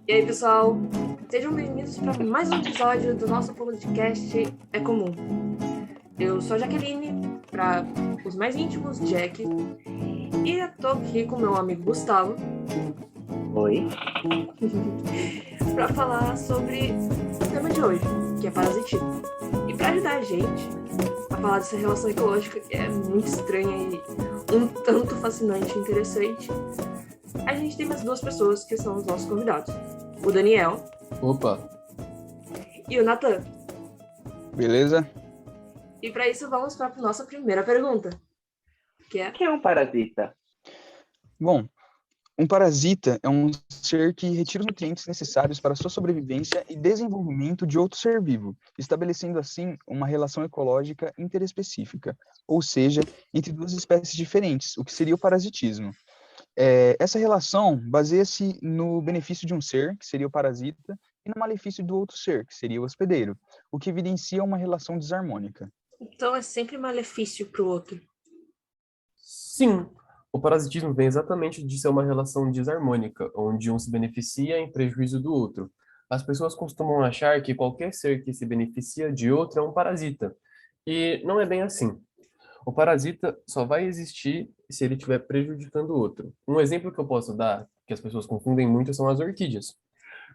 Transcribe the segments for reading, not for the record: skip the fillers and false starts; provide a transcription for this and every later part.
E aí, pessoal, sejam bem-vindos para mais um episódio do nosso podcast É Comum. Eu sou a Jaqueline, para os mais íntimos, Jack, e eu tô aqui com meu amigo Gustavo. Oi. Para falar sobre o tema de hoje, que é parasitismo. E para ajudar a gente a falar dessa relação ecológica que é muito estranha e um tanto fascinante e interessante, a gente tem mais duas pessoas que são os nossos convidados. O Daniel. Opa! E o Nathan. Beleza? E para isso vamos para a nossa primeira pergunta. Que é... O que é um parasita? Bom, um parasita é um ser que retira os nutrientes necessários para a sua sobrevivência e desenvolvimento de outro ser vivo, estabelecendo assim uma relação ecológica interespecífica, ou seja, entre duas espécies diferentes, o que seria o parasitismo. Essa relação baseia-se no benefício de um ser, que seria o parasita, e no malefício do outro ser, que seria o hospedeiro, o que evidencia uma relação desarmônica. Então é sempre malefício para o outro. Sim, o parasitismo vem exatamente de ser uma relação desarmônica, onde um se beneficia em prejuízo do outro. As pessoas costumam achar que qualquer ser que se beneficia de outro é um parasita, e não é bem assim. O parasita só vai existir se ele estiver prejudicando o outro. Um exemplo que eu posso dar, que as pessoas confundem muito, são as orquídeas.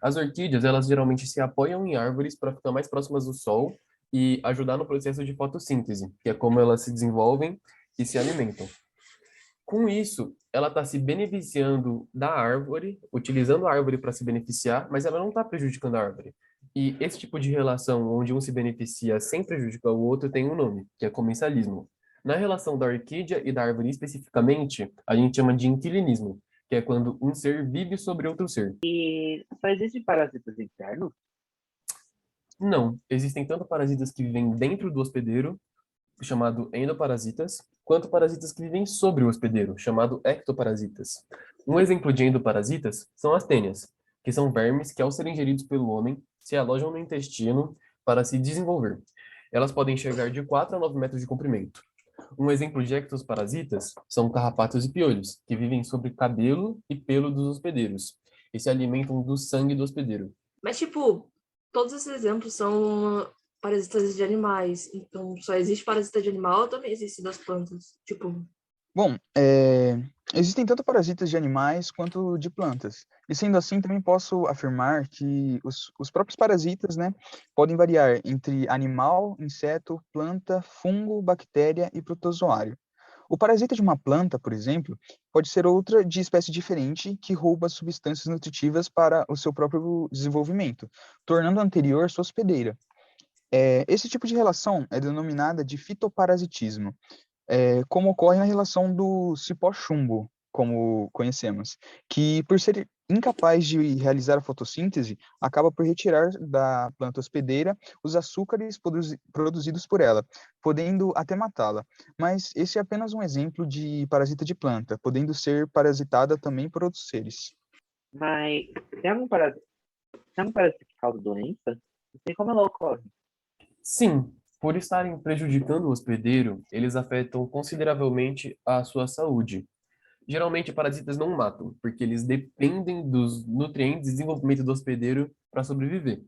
As orquídeas, elas geralmente se apoiam em árvores para ficar mais próximas do sol e ajudar no processo de fotossíntese, que é como elas se desenvolvem e se alimentam. Com isso, ela está se beneficiando da árvore, utilizando a árvore para se beneficiar, mas ela não está prejudicando a árvore. E esse tipo de relação, onde um se beneficia sem prejudicar o outro, tem um nome, que é comensalismo. Na relação da orquídea e da árvore especificamente, a gente chama de inquilinismo, que é quando um ser vive sobre outro ser. E só existem parasitas internos? Não, existem tanto parasitas que vivem dentro do hospedeiro, chamado endoparasitas, quanto parasitas que vivem sobre o hospedeiro, chamado ectoparasitas. Um exemplo de endoparasitas são as tênias, que são vermes que, ao serem ingeridos pelo homem, se alojam no intestino para se desenvolver. Elas podem chegar de 4 a 9 metros de comprimento. Um exemplo de ectoparasitas são carrapatos e piolhos, que vivem sobre cabelo e pelo dos hospedeiros e se alimentam do sangue do hospedeiro. Mas, tipo, todos esses exemplos são parasitas de animais. Então, só existe parasita de animal ou também existe das plantas? Tipo... Bom, existem tanto parasitas de animais quanto de plantas. E sendo assim, também posso afirmar que os próprios parasitas, né, podem variar entre animal, inseto, planta, fungo, bactéria e protozoário. O parasita de uma planta, por exemplo, pode ser outra de espécie diferente que rouba substâncias nutritivas para o seu próprio desenvolvimento, tornando a anterior sua hospedeira. Esse tipo de relação é denominada de fitoparasitismo, como ocorre na relação do cipó-chumbo, como conhecemos, que por ser incapaz de realizar a fotossíntese, acaba por retirar da planta hospedeira os açúcares produzidos por ela, podendo até matá-la. Mas esse é apenas um exemplo de parasita de planta, podendo ser parasitada também por outros seres. Mas tem algum parasita que causa doença? Não sei como ela ocorre. Sim, por estarem prejudicando o hospedeiro, eles afetam consideravelmente a sua saúde. Geralmente, parasitas não matam, porque eles dependem dos nutrientes e desenvolvimento do hospedeiro para sobreviver.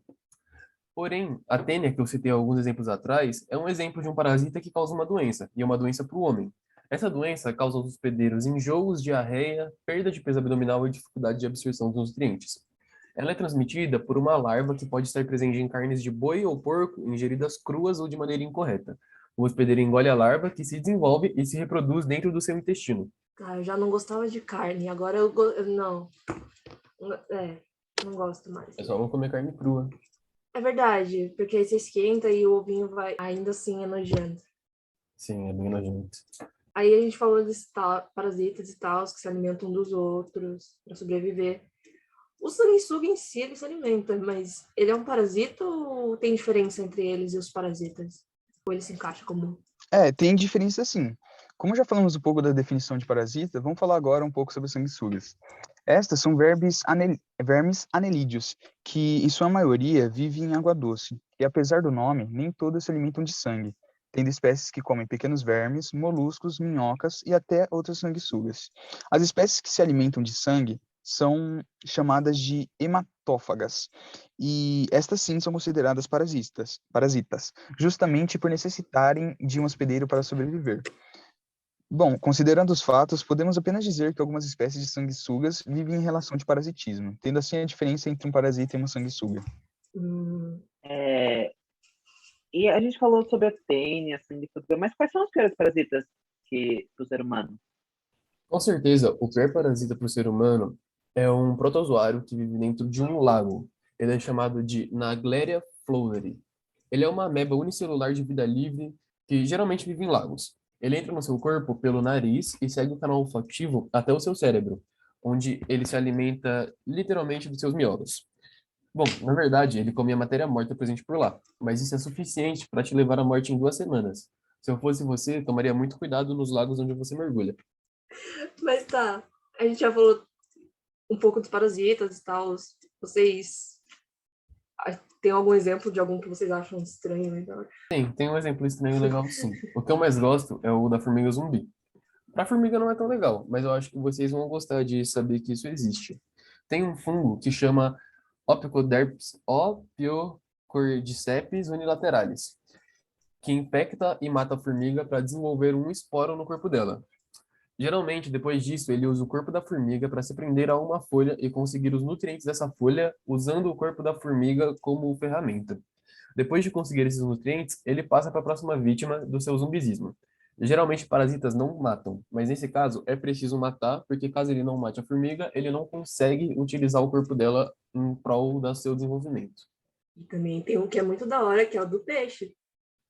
Porém, a tênia, que eu citei alguns exemplos atrás, é um exemplo de um parasita que causa uma doença, e é uma doença para o homem. Essa doença causa aos hospedeiros enjoos, diarreia, perda de peso abdominal e dificuldade de absorção dos nutrientes. Ela é transmitida por uma larva que pode estar presente em carnes de boi ou porco, ingeridas cruas ou de maneira incorreta. O hospedeiro engole a larva, que se desenvolve e se reproduz dentro do seu intestino. Ah, eu já não gostava de carne, agora não. Não gosto mais. É só não comer carne crua. É verdade, porque aí você esquenta e o ovinho vai... Ainda assim é nojento. Sim, é bem nojento. Aí a gente falou de parasitas e tal, que se alimentam um dos outros para sobreviver. O sanguessuga em si, ele se alimenta, mas ele é um parasita ou tem diferença entre eles e os parasitas? Ou ele se encaixa como... Tem diferença sim. Como já falamos um pouco da definição de parasita, vamos falar agora um pouco sobre sanguessugas. Estas são vermes anelídeos, que, em sua maioria, vivem em água doce. E, apesar do nome, nem todas se alimentam de sangue, tendo espécies que comem pequenos vermes, moluscos, minhocas e até outras sanguessugas. As espécies que se alimentam de sangue são chamadas de autófagas. E estas sim são consideradas parasitas, justamente por necessitarem de um hospedeiro para sobreviver. Bom, considerando os fatos, podemos apenas dizer que algumas espécies de sanguessugas vivem em relação de parasitismo, tendo assim a diferença entre um parasita e uma sanguessuga. É, e a gente falou sobre a tênia, assim, de tudo, mas quais são os piores parasitas do ser humano? Com certeza, o pior parasita para o ser humano é um protozoário que vive dentro de um lago. Ele é chamado de Naegleria fowleri. Ele é uma ameba unicelular de vida livre que geralmente vive em lagos. Ele entra no seu corpo pelo nariz e segue o canal olfativo até o seu cérebro, onde ele se alimenta literalmente dos seus miolos. Bom, na verdade, ele comia matéria morta presente por lá, mas isso é suficiente para te levar à morte em 2 semanas. Se eu fosse você, tomaria muito cuidado nos lagos onde você mergulha. Mas tá, a gente já falou um pouco dos parasitas e tal. Vocês tem algum exemplo de algum que vocês acham estranho? Então? Tem um exemplo estranho legal, sim. O que eu mais gosto é o da formiga zumbi. Pra formiga não é tão legal, mas eu acho que vocês vão gostar de saber que isso existe. Tem um fungo que chama Opiocordyceps unilateralis, que infecta e mata a formiga para desenvolver um esporo no corpo dela. Geralmente, depois disso, ele usa o corpo da formiga para se prender a uma folha e conseguir os nutrientes dessa folha usando o corpo da formiga como ferramenta. Depois de conseguir esses nutrientes, ele passa para a próxima vítima do seu zumbizismo. Geralmente, parasitas não matam, mas nesse caso é preciso matar, porque caso ele não mate a formiga, ele não consegue utilizar o corpo dela em prol do seu desenvolvimento. E também tem um que é muito da hora, que é o do peixe.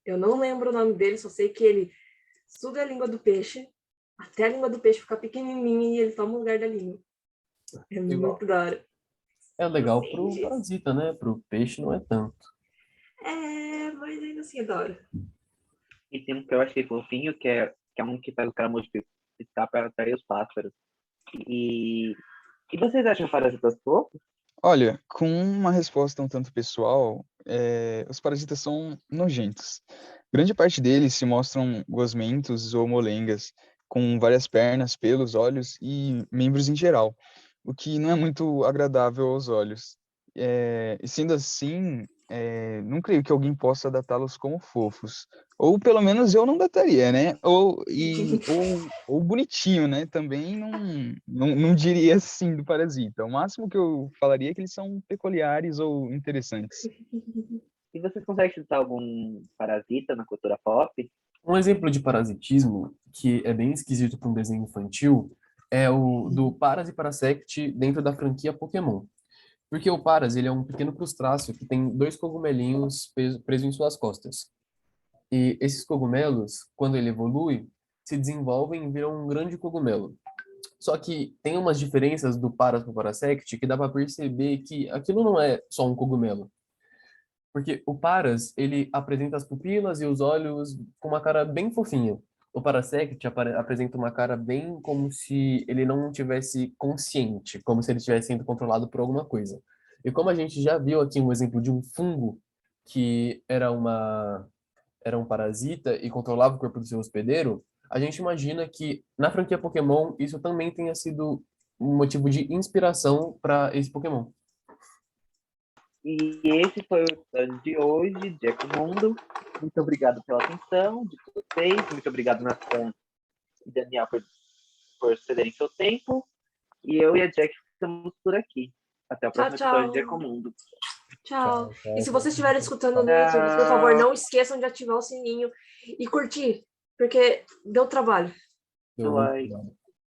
Eu não lembro o nome dele, só sei que ele suga a língua do peixe, até a língua do peixe ficar pequenininha e ele toma o lugar da língua. É muito da hora. É legal pro parasita, né? Pro peixe não é tanto. Mas ainda assim é da hora. E tem um que eu achei fofinho, que é um que faz o cara multiplicar para atrair os pássaros. E vocês acham parasitas fofos? Olha, com uma resposta um tanto pessoal, os parasitas são nojentos. Grande parte deles se mostram gosmentos ou molengas, com várias pernas, pelos, olhos e membros em geral, o que não é muito agradável aos olhos. E sendo assim, não creio que alguém possa datá-los como fofos. Ou pelo menos eu não dataria, né? Ou bonitinho, né? Também não diria assim do parasita. O máximo que eu falaria é que eles são peculiares ou interessantes. E vocês conseguem citar algum parasita na cultura pop? Um exemplo de parasitismo que é bem esquisito para um desenho infantil é o do Paras e Parasect dentro da franquia Pokémon. Porque o Paras, ele é um pequeno crustáceo que tem 2 cogumelinhos presos em suas costas. E esses cogumelos, quando ele evolui, se desenvolvem e viram um grande cogumelo. Só que tem umas diferenças do Paras para o Parasect que dá para perceber que aquilo não é só um cogumelo. Porque o Paras, ele apresenta as pupilas e os olhos com uma cara bem fofinha. O Parasect apresenta uma cara bem como se ele não tivesse consciente, como se ele estivesse sendo controlado por alguma coisa. E como a gente já viu aqui um exemplo de um fungo que era um parasita e controlava o corpo do seu hospedeiro, a gente imagina que na franquia Pokémon isso também tenha sido um motivo de inspiração para esse Pokémon. E esse foi o episódio de hoje de Ecomundo. Muito obrigado pela atenção de vocês. Muito obrigado, Nathan e Daniel, por cederem seu tempo. E eu e a Jack estamos por aqui. Até o próximo episódio de Ecomundo. Tchau. E se vocês estiverem escutando no YouTube, por favor, não esqueçam de ativar o sininho e curtir, porque deu trabalho. Deu muito trabalho.